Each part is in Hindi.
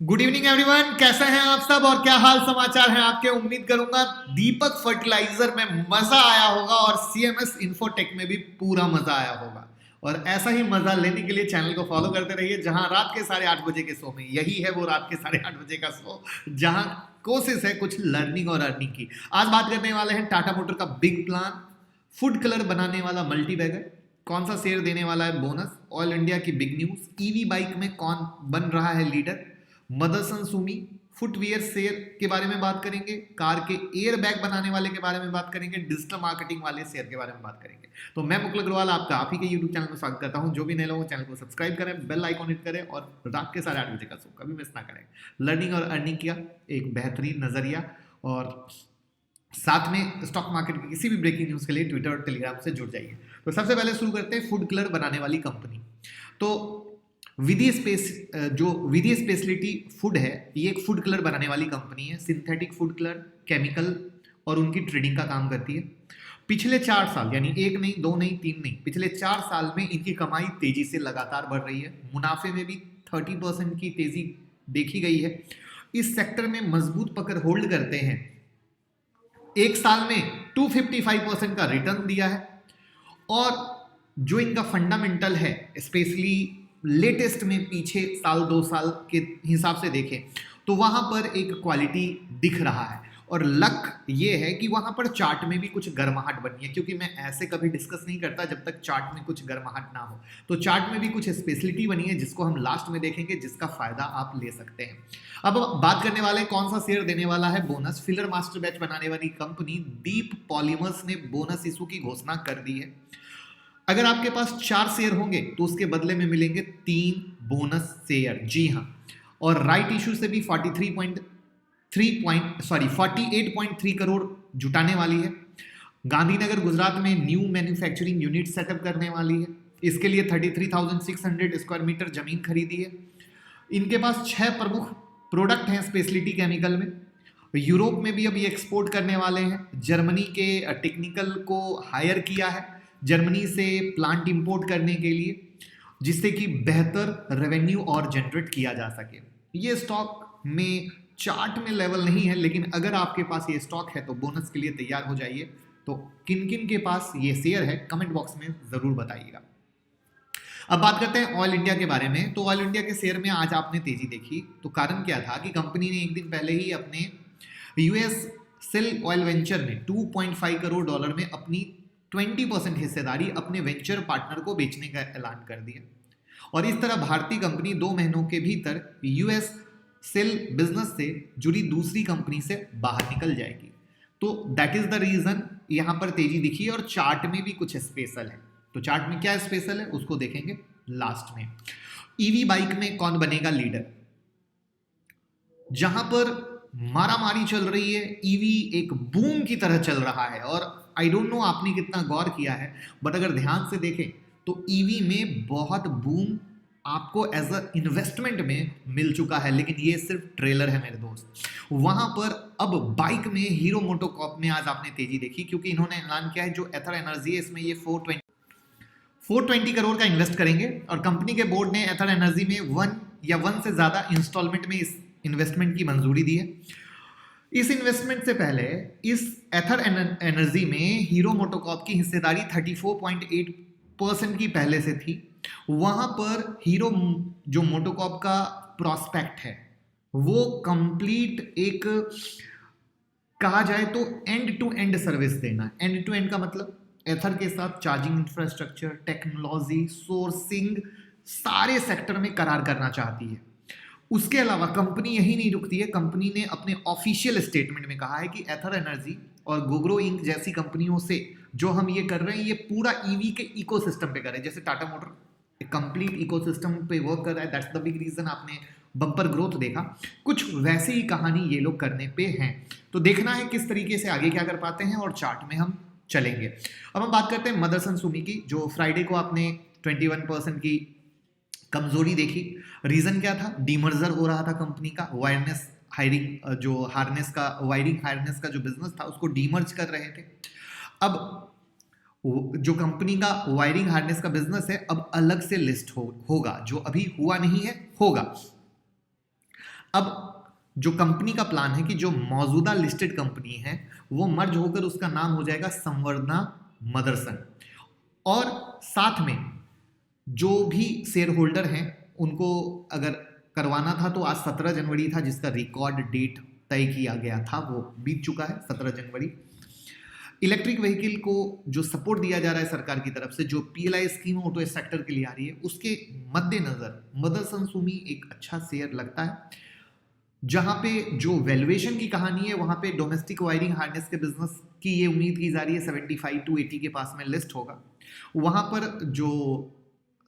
गुड इवनिंग एवरीवन, कैसे हैं आप सब और क्या हाल समाचार हैं आपके। उम्मीद करूंगा दीपक फर्टिलाइजर में मजा आया होगा और सीएमएस इन्फोटेक में भी पूरा मजा आया होगा। और ऐसा ही मजा लेने के लिए चैनल को फॉलो करते रहिए, जहां रात के 8:30 बजे के शो में यही है वो रात के 8:30 बजे का शो, जहां कोशिश है कुछ लर्निंग और अर्निंग की। आज बात करने वाले हैं टाटा मोटर का बिग प्लान, फूड कलर बनाने वाला मल्टी बैगर, कौन सा शेयर देने वाला है बोनस, ऑल इंडिया की बिग न्यूज, ईवी बाइक में कौन बन रहा है leader, Motherson Sumi, footwear share के बारे में बात करेंगे, कार के एयर बैग बनाने वाले के बारे में बात करेंगे, डिजिटल मार्केटिंग वाले शेयर के बारे में बात करेंगे। तो मैं मुकुल अग्रवाल आपका आप ही के यूट्यूब चैनल में स्वागत करता हूं। जो भी नए लोग चैनल को सब्सक्राइब करें, बेल आइकॉन हिट करें और रात के 8:30 बजे का शो कभी मिस ना करें। लर्निंग और अर्निंग का एक बेहतरीन नजरिया, और साथ में स्टॉक मार्केट की किसी भी ब्रेकिंग न्यूज के लिए ट्विटर और टेलीग्राम से जुड़ जाइए। तो सबसे पहले शुरू करते हैं फूड कलर बनाने वाली कंपनी। तो विधि स्पेशलिटी फूड है, ये एक फूड कलर बनाने वाली कंपनी है। सिंथेटिक फूड कलर, केमिकल और उनकी ट्रेडिंग का काम करती है। पिछले 4 साल, यानी 1 नहीं 2 नहीं 3 नहीं, पिछले 4 साल में इनकी कमाई तेजी से लगातार बढ़ रही है। मुनाफे में भी 30% की तेजी देखी गई है। इस सेक्टर में मजबूत पकड़ होल्ड करते हैं। एक साल में 255% का रिटर्न दिया है। और जो इनका फंडामेंटल है, स्पेशली लेटेस्ट में पीछे साल 2 साल के हिसाब से देखें तो वहां पर एक क्वालिटी दिख रहा है। और लक ये है कि वहां पर चार्ट में भी कुछ गर्माहट बनी है, क्योंकि मैं ऐसे कभी डिस्कस नहीं करता जब तक चार्ट में कुछ गर्माहट ना हो। तो चार्ट में भी कुछ स्पेशलिटी बनी है जिसको हम लास्ट में देखेंगे, जिसका फायदा आप ले सकते हैं। अब बात करने वाले कौन सा शेयर देने वाला है बोनस। फिलर मास्टर बैच बनाने वाली कंपनी दीप पॉलीमर्स ने बोनस इशू की घोषणा कर दी है। अगर आपके पास 4 शेयर होंगे तो उसके बदले में मिलेंगे 3 बोनस शेयर। जी हाँ, और राइट इशू से भी 48.3 करोड़ जुटाने वाली है। गांधीनगर गुजरात में न्यू मैन्युफैक्चरिंग यूनिट सेटअप करने वाली है। इसके लिए 33,600 स्क्वायर मीटर जमीन खरीदी है। इनके पास 6 प्रमुख प्रोडक्ट हैं स्पेशलिटी केमिकल में। यूरोप में भी अभी एक्सपोर्ट करने वाले हैं। जर्मनी के टेक्निकल को हायर किया है जर्मनी से प्लांट इंपोर्ट करने के लिए, जिससे कि बेहतर रेवेन्यू और जनरेट किया जा सके। ये स्टॉक में चार्ट में लेवल नहीं है, लेकिन अगर आपके पास ये स्टॉक है तो बोनस के लिए तैयार हो जाइए। तो किन किन के पास ये शेयर है कमेंट बॉक्स में जरूर बताइएगा। अब बात करते हैं ऑयल इंडिया के बारे में। तो ऑयल इंडिया के शेयर में आज आपने तेजी देखी, तो कारण क्या था कि कंपनी ने एक दिन पहले ही अपने यूएस सेल ऑयल वेंचर में $2.5 करोड़ में अपनी 20% हिस्सेदारी अपने वेंचर पार्टनर को बेचने का ऐलान कर दिया। और इस तरह भारतीय कंपनी 2 महीनों के भीतर यूएस सेल बिजनेस से जुड़ी दूसरी कंपनी से बाहर निकल जाएगी। तो दैट इज द रीजन यहां पर तेजी दिखी है। और चार्ट में भी कुछ स्पेशल है। तो चार्ट में क्या स्पेशल है उसको देखेंगे लास्ट में। ईवी बाइक में कौन बनेगा लीडर, जहां पर मारामारी चल रही है, ईवी एक बूम की तरह चल रहा है। और आई डोंट नो आपने कितना गौर किया है, बट अगर ध्यान से देखें तो ईवी में बहुत बूम आपको एज अ इन्वेस्टमेंट में मिल चुका है, लेकिन ये सिर्फ ट्रेलर है मेरे दोस्त। वहां पर अब बाइक में हीरो मोटोकॉर्प में आज आपने तेजी देखी, क्योंकि इन्होंने ऐलान किया है जो एथर एनर्जी है इसमें ये 420 करोड़ का इन्वेस्ट करेंगे। और कंपनी के बोर्ड ने एथर एनर्जी में 1 से ज्यादा इंस्टॉलमेंट में इस इन्वेस्टमेंट की मंजूरी दी है। इस इन्वेस्टमेंट से पहले इस एथर एनर्जी में हीरो मोटोकॉर्प की हिस्सेदारी 34.8% की पहले से थी। वहां पर हीरो जो मोटोकॉर्प का प्रोस्पेक्ट है वो कंप्लीट एक, कहा जाए तो एंड टू एंड सर्विस देना। एंड टू एंड का मतलब एथर के साथ चार्जिंग इंफ्रास्ट्रक्चर, टेक्नोलॉजी, सोर्सिंग, सारे सेक्टर में करार करना चाहती है। उसके अलावा कंपनी यही नहीं रुकती है। कंपनी ने अपने ऑफिशियल स्टेटमेंट में कहा है कि एथर एनर्जी और गोग्रो इंक जैसी कंपनियों से जो हम ये कर रहे हैं ये पूरा ईवी के इकोसिस्टम पे कर रहे हैं। जैसे टाटा मोटर कंप्लीट इकोसिस्टम पे वर्क कर रहा है, दैट्स द बिग रीजन आपने बम्पर ग्रोथ देखा। कुछ वैसे ही कहानी ये लोग करने पे हैं। तो देखना है किस तरीके से आगे क्या कर पाते हैं, और चार्ट में हम चलेंगे। अब हम बात करते हैं मदरसन सुमी की, जो फ्राइडे को आपने 21% की कमजोरी देखी। रीजन क्या था, डीमर्जर हो रहा था कंपनी का। वायरनेस हायरिंग जो वायरिंग हार्नेस का जो बिजनेस था उसको डीमर्ज कर रहे थे। अब जो कंपनी का वायरिंग हार्नेस का बिजनेस है अब अलग से लिस्ट होगा, जो अभी हुआ नहीं है, होगा। अब जो कंपनी का प्लान है कि जो मौजूदा लिस्टेड कंपनी है वो मर्ज होकर उसका नाम हो जाएगा संवर्धना मदरसन, और साथ में जो भी शेयर होल्डर हैं उनको अगर करवाना था तो आज 17 जनवरी था जिसका रिकॉर्ड डेट तय किया गया था, वो बीत चुका है 17 जनवरी। इलेक्ट्रिक व्हीकल को जो सपोर्ट दिया जा रहा है सरकार की तरफ से, जो पीएलआई स्कीम ऑटो सेक्टर के लिए आ रही है, उसके मद्देनजर मदरसन सुमी एक अच्छा शेयर लगता है। जहां पे जो वैल्यूएशन की कहानी है वहां पे डोमेस्टिक वायरिंग हार्नेस के बिजनेस की ये उम्मीद की जा रही है 75 to 80 के पास में लिस्ट होगा। वहां पर जो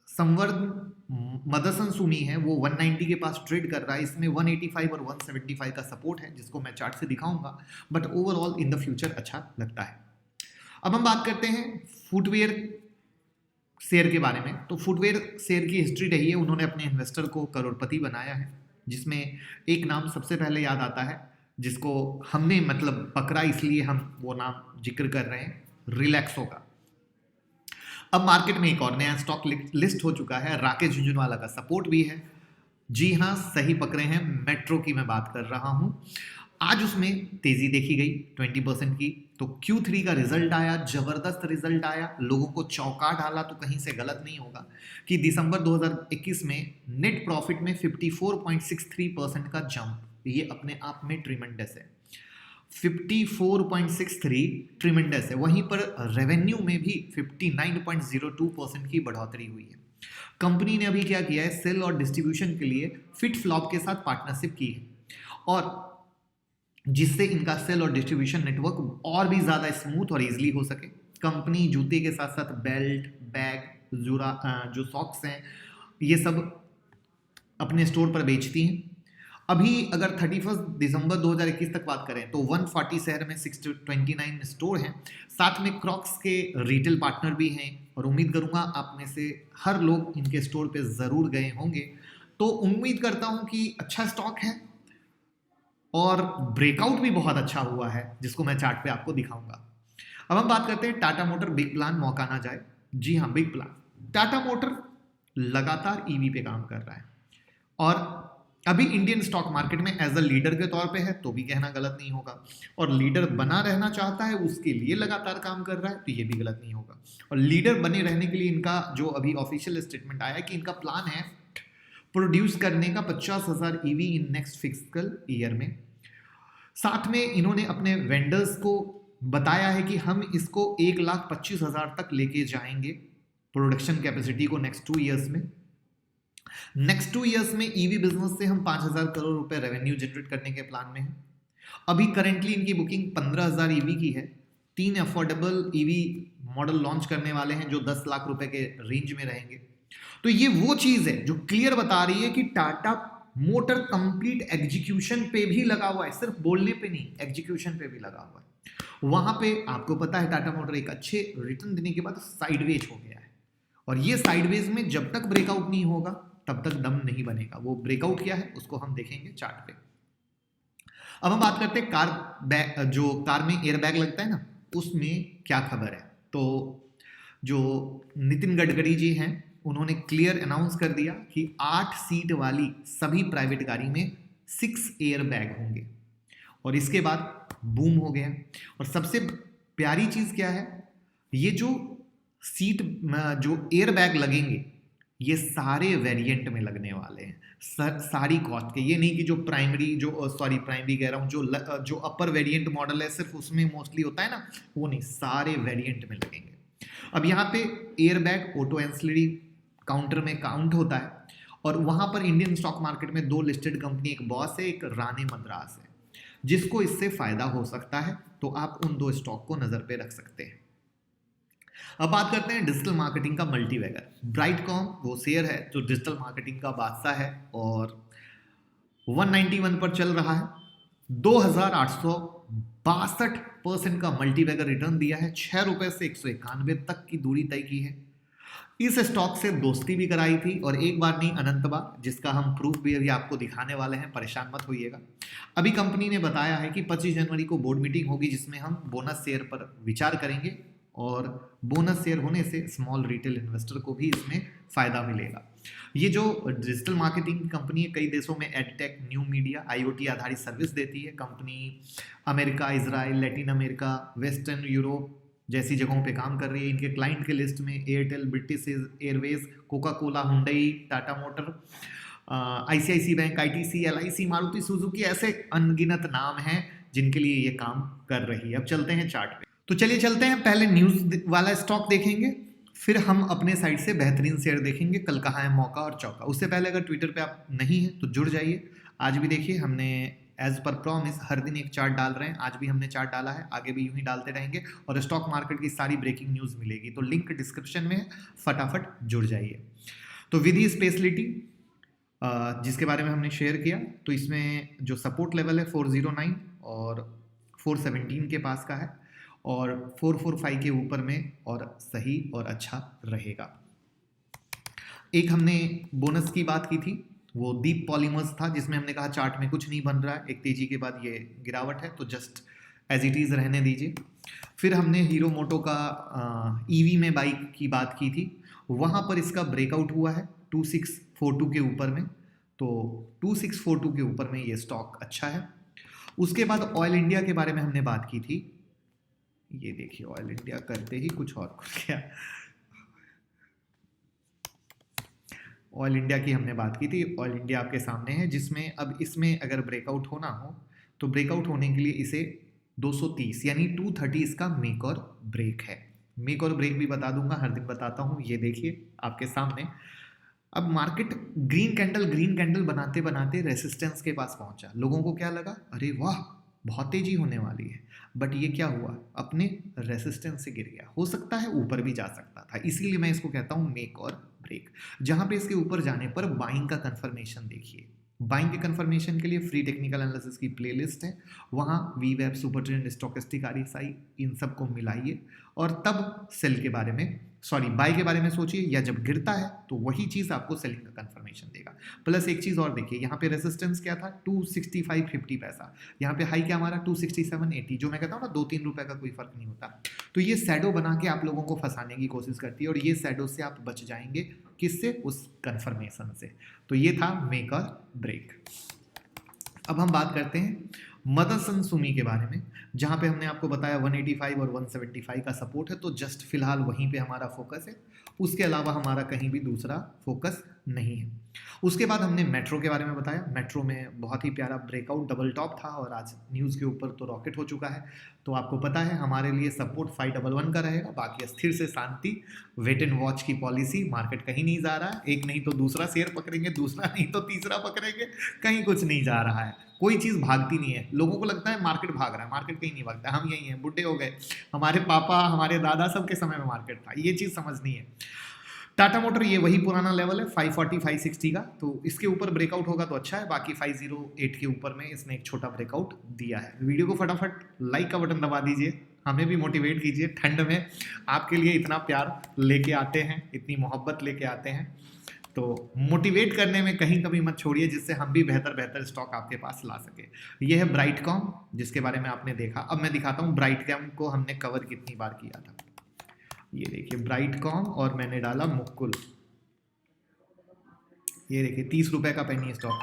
संवर्ध मदरसन सुमी है वो 190 के पास ट्रेड कर रहा है, इसमें 185 और 175 का सपोर्ट है जिसको मैं चार्ट से दिखाऊंगा, but overall in the future अच्छा लगता है। अब हम बात करते हैं फुटवेयर शेयर के बारे में। तो फुटवेयर शेयर की हिस्ट्री रही है, उन्होंने अपने इन्वेस्टर को करोड़पति बनाया है, जिसमें एक नाम सबसे पहले याद आता है जिसको हमने मतलब पकड़ा इसलिए हम वो नाम जिक्र कर रहे हैं, रिलैक्सो का। अब मार्केट में एक और नया स्टॉक लिस्ट हो चुका है, राकेश झुंझुनवाला का सपोर्ट भी है। जी हाँ, सही पकड़े हैं, मेट्रो की मैं बात कर रहा हूं। आज उसमें तेजी देखी गई 20% की। तो Q3 का रिजल्ट आया, जबरदस्त रिजल्ट आया, लोगों को चौंका डाला, तो कहीं से गलत नहीं होगा कि दिसंबर 2021 में नेट प्रॉफिट में 54.63% का जंप, ये अपने आप में ट्रिमेंडस है। 54.63 ट्रिमेंडस है। वहीं पर रेवेन्यू में भी 59.02% की बढ़ोतरी हुई है। कंपनी ने अभी क्या किया है, सेल और डिस्ट्रीब्यूशन के लिए फिट फ्लॉप के साथ पार्टनरशिप की है, और जिससे इनका सेल और डिस्ट्रीब्यूशन नेटवर्क और भी ज़्यादा स्मूथ और इजीली हो सके। कंपनी जूते के साथ साथ बेल्ट, बैग, जो सॉक्स हैं, ये सब अपने स्टोर पर बेचती हैं। अभी अगर 31 दिसंबर 2021 तक बात करें तो 140 शहर में 629 स्टोर हैं। साथ में क्रॉक्स के रिटेल पार्टनर भी हैं, और उम्मीद करूंगा आप में से हर लोग इनके स्टोर पे ज़रूर गए होंगे। तो उम्मीद करता हूं कि अच्छा स्टॉक है, और ब्रेकआउट भी बहुत अच्छा हुआ है जिसको मैं चार्ट पे आपको दिखाऊंगा। अब हम बात करते हैं टाटा मोटर बिग प्लान मौका ना जाए। जी हाँ, बिग प्लान। टाटा मोटर लगातार ईवी पे काम कर रहा है, और अभी इंडियन स्टॉक मार्केट में एज अ लीडर के तौर पे है, तो भी कहना गलत नहीं होगा। और लीडर बना रहना चाहता है, उसके लिए लगातार काम कर रहा है, तो ये भी गलत नहीं होगा। और लीडर बने रहने के लिए इनका जो अभी ऑफिशियल स्टेटमेंट आया है कि इनका प्लान है प्रोड्यूस करने का 50,000 EV in next physical year में। साथ में इन्होंने अपने वेंडर्स को बताया है कि हम इसको 1,25,000 तक लेके जाएंगे प्रोडक्शन कैपेसिटी को नेक्स्ट 2 ईयर्स में। नेक्स्ट 2 ईयर्स में ईवी बिजनेस से हम 5,000 करोड़ रुपए रेवेन्यू जनरेट करने के प्लान में हैं। अभी करेंटली इनकी बुकिंग 15,000 ईवी की है। 3 अफोर्डेबल ईवी मॉडल लॉन्च करने वाले हैं जो 10 लाख रुपए के रेंज में रहेंगे। तो ये वो चीज है जो क्लियर बता रही है कि टाटा मोटर कंप्लीट एग्जीक्यूशन पे भी लगा हुआ है, सिर्फ बोलने पे नहीं, एग्जीक्यूशन पे भी लगा हुआ है। वहां पे आपको पता है टाटा मोटर एक अच्छे रिटर्न देने के बाद साइडवेज हो गया है, और ये साइडवेज में जब तक ब्रेकआउट नहीं होगा तब तक दम नहीं बनेगा। वो ब्रेकआउट क्या है उसको हम देखेंगे चार्ट पे। अब हम बात करते हैं कार बैग, जो कार में एयर बैग लगता है ना, उसमें क्या खबर है। तो जो नितिन गडकरी जी हैं, उन्होंने क्लियर अनाउंस कर दिया कि 8 सीट वाली सभी प्राइवेट गाड़ी में 6 एयर बैग होंगे, और इसके बाद बूम हो गया। और सबसे प्यारी चीज क्या है, ये जो सीट जो एयर बैग लगेंगे ये सारे वेरिएंट में लगने वाले हैं, सारी कॉस्ट के। ये नहीं कि जो प्राइमरी कह रहा हूँ, जो अपर वेरिएंट मॉडल है सिर्फ उसमें मोस्टली होता है ना, वो नहीं, सारे वेरिएंट में लगेंगे। अब यहाँ पे air bag auto ancillary counter में काउंट होता है, और वहाँ पर इंडियन स्टॉक मार्केट में 2 लिस्टेड कंपनी, एक बॉस है, एक राणे मद्रास है, जिसको इससे फायदा हो सकता है। तो आप उन 2 स्टॉक को नजर पे रख सकते हैं। अब बात करते हैं डिजिटल मार्केटिंग का मल्टीवैगर। ब्राइटकॉम वो शेयर है जो डिजिटल मार्केटिंग का बादशाह है, और 191 पर चल रहा है। 2,862% का मल्टीवैगर रिटर्न दिया है, 6 रुपए से 191 तक की दूरी तय की है। इस स्टॉक से दोस्ती भी कराई थी, और एक बार नहीं अनंत बार, जिसका हम प्रूफ भी अभी आपको दिखाने वाले हैं, परेशान मत होइएगा। अभी कंपनी ने बताया है कि 25 जनवरी को बोर्ड मीटिंग होगी जिसमें हम बोनस शेयर पर विचार करेंगे, और बोनस शेयर होने से स्मॉल रिटेल इन्वेस्टर को भी इसमें फायदा मिलेगा। ये जो डिजिटल मार्केटिंग की कंपनी है, कई देशों में एडटेक, न्यू मीडिया, आईओटी आधारित सर्विस देती है। Company America, Israel, Latin America, western Europe जैसी जगहों पे काम कर रही है। इनके क्लाइंट के लिस्ट में Airtel, British Airways, Coca Cola, Hyundai, Tata Motor, ICICI bank, ITC, LIC, Maruti Suzuki, ऐसे अनगिनत नाम हैं जिनके लिए ये काम कर रही है। अब चलते हैं चार्ट पे। तो चलिए चलते हैं, पहले न्यूज वाला स्टॉक देखेंगे, फिर हम अपने साइड से बेहतरीन शेयर देखेंगे, कल कहाँ है मौका और चौका। उससे पहले अगर ट्विटर पे आप नहीं हैं तो जुड़ जाइए। आज भी देखिए हमने एज पर प्रॉमिस हर दिन एक चार्ट डाल रहे हैं, आज भी हमने चार्ट डाला है, आगे भी यूं ही डालते रहेंगे और स्टॉक मार्केट की सारी ब्रेकिंग न्यूज़ मिलेगी। तो लिंक डिस्क्रिप्शन में है, फटाफट जुड़ जाइए। तो विधि स्पेशलिटी जिसके बारे में हमने शेयर किया, तो इसमें जो सपोर्ट लेवल है 409 और 417 के पास का है और 445 के ऊपर में और सही और अच्छा रहेगा। एक हमने बोनस की बात की थी, वो दीप पॉलीमर्स था, जिसमें हमने कहा चार्ट में कुछ नहीं बन रहा है, एक तेजी के बाद ये गिरावट है, तो जस्ट एज इट इज़ रहने दीजिए। फिर हमने हीरो मोटो का ईवी में बाइक की बात की थी, वहाँ पर इसका ब्रेकआउट हुआ है 2642 के ऊपर में, तो 2642 के ऊपर में ये स्टॉक अच्छा है। उसके बाद ऑयल इंडिया के बारे में हमने बात की थी, ये देखिए ऑयल इंडिया करते ही कुछ और खुल गया। ऑयल इंडिया की हमने बात की थी, ऑयल इंडिया आपके सामने है, जिसमें अब इसमें अगर ब्रेकआउट होना हो तो ब्रेकआउट होने के लिए इसे 230 यानी 230 इसका मेक और ब्रेक है। मेक और ब्रेक भी बता दूंगा, हर दिन बताता हूँ, ये देखिए आपके सामने। अब मार्केट ग्रीन कैंडल बनाते बनाते रेसिस्टेंस के पास पहुंचा, लोगों को क्या लगा, अरे वाह बहुत तेजी होने वाली है, बट ये क्या हुआ, अपने रेसिस्टेंस से गिर गया। हो सकता है ऊपर भी जा सकता था, इसीलिए मैं इसको कहता हूँ मेक और ब्रेक। जहां पे इसके ऊपर जाने पर बाइंग का कंफर्मेशन देखिए, बाइंग के कंफर्मेशन के लिए फ्री टेक्निकल एनालिसिस की प्लेलिस्ट है, वहाँ वीवेब, सुपर ट्रेंड, स्टोकेस्टिक, आरएसआई, इन सब को मिलाइए और तब सेल के बारे में बाई के बारे में सोचिए, या जब गिरता है तो वही चीज़ आपको सेलिंग का कंफर्मेशन देगा। प्लस एक चीज़ और देखिए, यहाँ पे रेजिस्टेंस क्या था 265.50 पैसा, यहाँ पे हाई क्या हमारा 267.80, जो मैं कहता हूँ ना 2-3 रुपए का कोई फर्क नहीं होता। तो ये सैडो बना के आप लोगों को फंसाने की कोशिश करती है और ये सैडो से आप बच जाएंगे, किससे, उस कंफर्मेशन से। तो ये था मेक और ब्रेक। अब हम बात करते हैं मदरसन सुमी के बारे में, जहां पे हमने आपको बताया 185 और 175 का सपोर्ट है, तो जस्ट फिलहाल वहीं पे हमारा फोकस है, उसके अलावा हमारा कहीं भी दूसरा फोकस नहीं है। उसके बाद हमने मेट्रो के बारे में बताया, मेट्रो में बहुत ही प्यारा ब्रेकआउट डबल टॉप था और आज न्यूज़ के ऊपर तो रॉकेट हो चुका है। तो आपको पता है हमारे लिए सपोर्ट 511 का रहेगा, बाकी स्थिर से शांति, वेट एंड वॉच की पॉलिसी, मार्केट कहीं नहीं जा रहा है, एक नहीं तो दूसरा शेयर पकड़ेंगे, दूसरा नहीं तो तीसरा पकड़ेंगे, कहीं कुछ नहीं जा रहा है, कोई चीज़ भागती नहीं है। लोगों को लगता है मार्केट भाग रहा है, मार्केट कहीं नहीं भागता, हम यही हैं, बुढ़े हो गए, हमारे पापा हमारे दादा सबके समय में मार्केट था, ये चीज़ समझनी है। टाटा मोटर ये वही पुराना लेवल है 540 560 का, तो इसके ऊपर ब्रेकआउट होगा तो अच्छा है, बाकी 508 के ऊपर में इसने एक छोटा ब्रेकआउट दिया है। वीडियो को फटाफट लाइक का बटन दबा दीजिए, हमें भी मोटिवेट कीजिए, ठंड में आपके लिए इतना प्यार लेके आते हैं, इतनी मोहब्बत लेके आते हैं, तो मोटिवेट करने में कहीं कभी मत छोड़िए, जिससे हम भी बेहतर स्टॉक आपके पास ला सके। ये है ब्राइटकॉम, जिसके बारे में आपने देखा। अब मैं दिखाता हूँ ब्राइटकॉम को हमने कवर कितनी बार किया था। ये देखिए ब्राइटकॉम और मैंने डाला मुक्कुल, ये देखिए 30 रुपए का पेनी स्टॉक,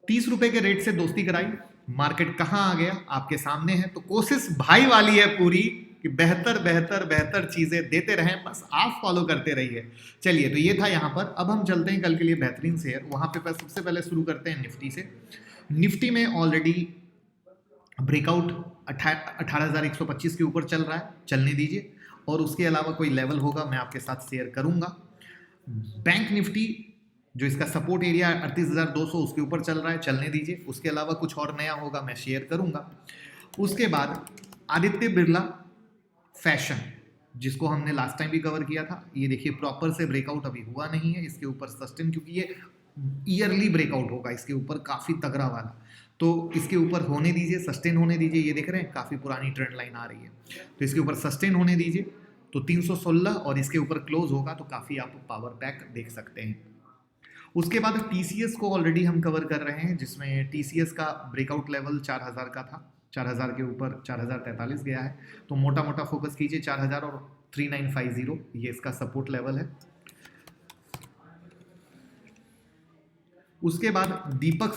30 रुपए के रेट से दोस्ती कराई, मार्केट कहां आ गया आपके सामने है। तो कोशिश भाई वाली है पूरी कि बेहतर चीजें देते रहें, बस आप फॉलो करते रहिए। चलिए, तो ये था यहाँ पर। अब हम चलते हैं कल के लिए बेहतरीन शेयर, वहां पे सबसे पहले शुरू करते हैं निफ्टी से। निफ्टी में ऑलरेडी ब्रेकआउट 18,125 के ऊपर चल रहा है, चलने दीजिए, और उसके अलावा कोई लेवल होगा मैं आपके साथ शेयर करूंगा। बैंक निफ्टी जो इसका सपोर्ट एरिया 38,200 उसके ऊपर चल रहा है, चलने दीजिए, उसके अलावा कुछ और नया होगा मैं शेयर करूंगा। उसके बाद आदित्य बिरला फैशन, जिसको हमने लास्ट टाइम भी कवर किया था, ये देखिए प्रॉपर से ब्रेकआउट अभी हुआ नहीं है, इसके ऊपर सस्टेन, क्योंकि ये ईयरली ब्रेकआउट होगा इसके ऊपर काफ़ी तगड़ा वाला, तो इसके ऊपर होने दीजिए, सस्टेन होने दीजिए। ये देख रहे हैं काफ़ी पुरानी ट्रेंड लाइन आ रही है, तो इसके ऊपर सस्टेन होने दीजिए। तो 316 और इसके ऊपर क्लोज होगा तो काफ़ी आप पावर बैक देख सकते हैं। उसके बाद टीसीएस को ऑलरेडी हम कवर कर रहे हैं, जिसमें टीसीएस का ब्रेकआउट लेवल 4000 का था, 4000 के ऊपर 4043 गया है, तो मोटा मोटा फोकस कीजिए 4000 और 3950 ये इसका सपोर्ट लेवल है। उसके बाद दीपक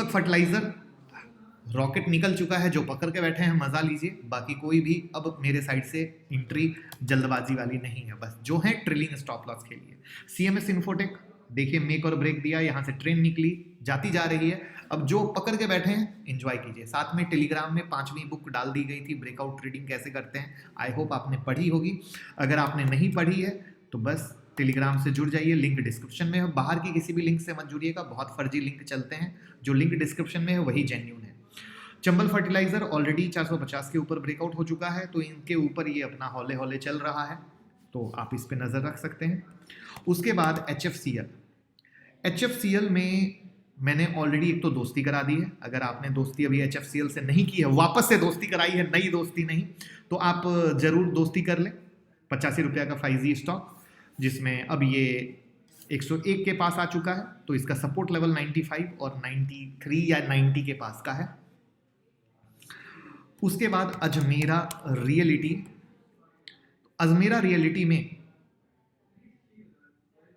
फर्टिलाइजर रॉकेट निकल चुका है, जो पकड़ के बैठे हैं मजा लीजिए, बाकी कोई भी अब मेरे साइड से एंट्री जल्दबाजी वाली नहीं है, बस जो है ट्रिलिंग स्टॉप लॉस के लिए। सीएमएस इन्फोटेक देखिए मेक और ब्रेक दिया, यहाँ से ट्रेन निकली जाती जा रही है, अब जो पकड़ के बैठे हैं एंजॉय कीजिए। साथ में टेलीग्राम में 5वीं बुक डाल दी गई थी, ब्रेकआउट ट्रेडिंग कैसे करते हैं, आई होप आपने पढ़ी होगी। अगर आपने नहीं पढ़ी है तो बस टेलीग्राम से जुड़ जाइए, लिंक डिस्क्रिप्शन में है। बाहर की किसी भी लिंक से मत जुड़िएगा, बहुत फर्जी लिंक चलते हैं, जो लिंक डिस्क्रिप्शन में है वही जेन्यून है। चंबल फर्टिलाइजर ऑलरेडी 450 के ऊपर ब्रेकआउट हो चुका है, तो इनके ऊपर ये अपना हौले हौले चल रहा है, तो आप इस पे नज़र रख सकते हैं। उसके बाद HFCL में मैंने ऑलरेडी एक तो दोस्ती करा दी है, अगर आपने दोस्ती अभी HFCL से नहीं की है, वापस से दोस्ती कराई है, नई दोस्ती नहीं, तो आप ज़रूर दोस्ती कर लें। 85 रुपये का 5G स्टॉक, जिसमें अब ये 101 के पास आ चुका है, तो इसका सपोर्ट लेवल 95 और 93 या 90 के पास का है। उसके बाद अजमेरा रियलिटी में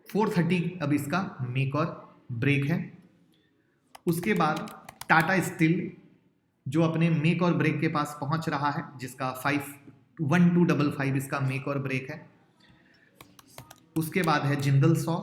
430 अब इसका मेक और ब्रेक है। उसके बाद टाटा स्टील जो अपने मेक और ब्रेक के पास पहुंच रहा है, जिसका 1255 इसका मेक और ब्रेक है। उसके बाद है जिंदल सॉ,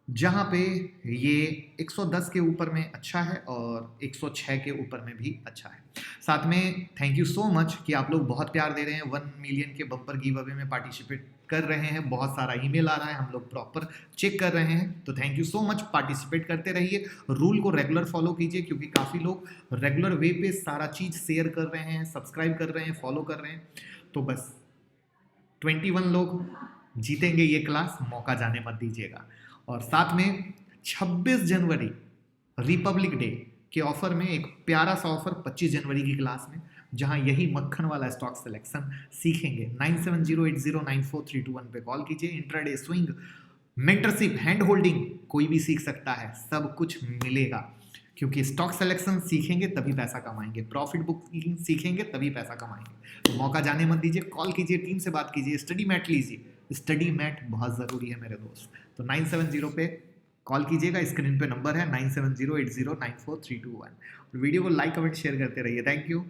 जहां पे ये 110 के ऊपर में अच्छा है और 106 के ऊपर में भी अच्छा है। साथ में थैंक यू सो मच कि आप लोग बहुत प्यार दे रहे हैं, 1 मिलियन के बम्पर गिव अवे में पार्टिसिपेट कर रहे हैं, बहुत सारा ईमेल आ रहा है, हम लोग प्रॉपर चेक कर रहे हैं, तो thank you so much, participate करते रहिए। रूल को रेगुलर फॉलो कीजिए, क्योंकि काफ़ी लोग रेगुलर वे पे सारा चीज़ शेयर कर रहे हैं, सब्सक्राइब कर रहे हैं, फॉलो कर रहे हैं, तो बस 21 लोग जीतेंगे ये क्लास, मौका जाने मत दीजिएगा। और साथ में 26 जनवरी रिपब्लिक डे के ऑफर में एक प्यारा सा ऑफर 25 जनवरी की क्लास में, जहां यही मक्खन वाला स्टॉक सिलेक्शन सीखेंगे। 9708094321 पे कॉल कीजिए। Intraday, swing, mentorship, hand holding कोई भी सीख सकता है, सब कुछ मिलेगा, क्योंकि स्टॉक सिलेक्शन सीखेंगे तभी पैसा कमाएंगे, प्रॉफिट बुकिंग सीखेंगे तभी पैसा कमाएंगे। तो मौका जाने मत दीजिए, कॉल कीजिए, टीम से बात कीजिए, स्टडी मैट लीजिए, स्टडी मैट बहुत ज़रूरी है मेरे दोस्त। तो 970 पे कॉल कीजिएगा, स्क्रीन पे नंबर है 9708094321। वीडियो को लाइक कमेंट शेयर करते रहिए। Thank you.